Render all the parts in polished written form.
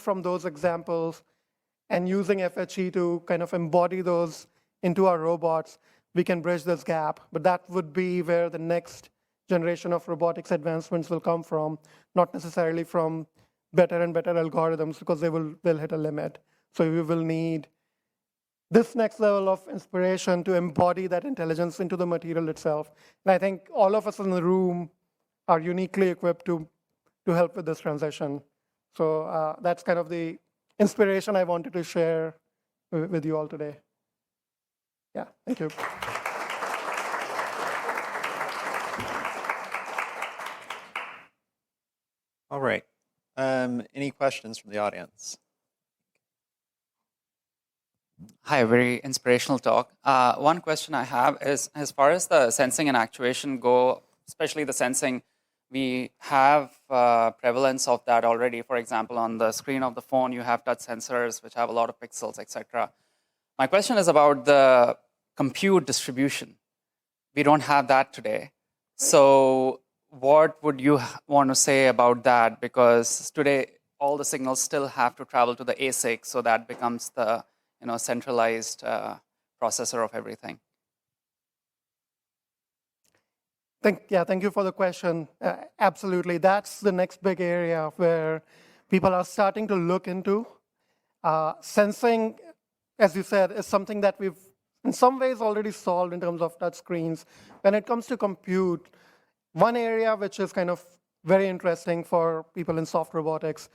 from those examples and using FHE to kind of embody those into our robots, we can bridge this gap. But that would be where the next generation of robotics advancements will come from, not necessarily from better and better algorithms, because they'll hit a limit. So we will need this next level of inspiration to embody that intelligence into the material itself. And I think all of us in the room are uniquely equipped to help with this transition. So that's kind of the inspiration I wanted to share with you all today. Yeah, thank you. All right. Any questions from the audience? Hi, very inspirational talk. One question I have is, as far as the sensing and actuation go, especially the sensing, we have prevalence of that already. For example, on the screen of the phone, you have touch sensors, which have a lot of pixels, etc. My question is about the compute distribution. We don't have that today. So what would you want to say about that? Because today, all the signals still have to travel to the ASIC, so that becomes the centralized processor of everything. Thank you for the question. Absolutely, that's the next big area where people are starting to look into. Sensing, as you said, is something that we've in some ways already solved in terms of touch screens. When it comes to compute, one area which is kind of very interesting for people in soft robotics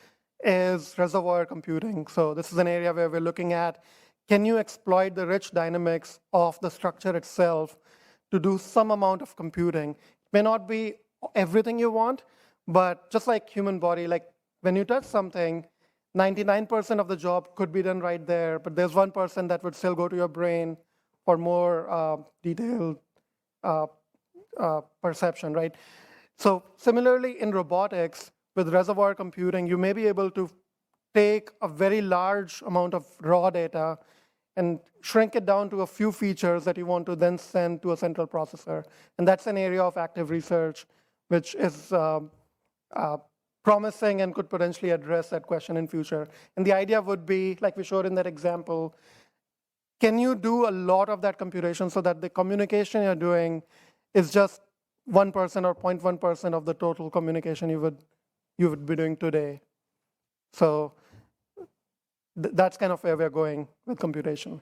is reservoir computing. So this is an area where we're looking at, can you exploit the rich dynamics of the structure itself to do some amount of computing? It may not be everything you want, but just like human body, like when you touch something, 99% of the job could be done right there, but there's 1% that would still go to your brain for more detailed perception, right? So similarly in robotics, with reservoir computing, you may be able to take a very large amount of raw data and shrink it down to a few features that you want to then send to a central processor. And that's an area of active research, which is promising and could potentially address that question in future. And the idea would be, like we showed in that example, can you do a lot of that computation so that the communication you're doing is just 1% or 0.1% of the total communication you would be doing today? So that's kind of where we're going with computation.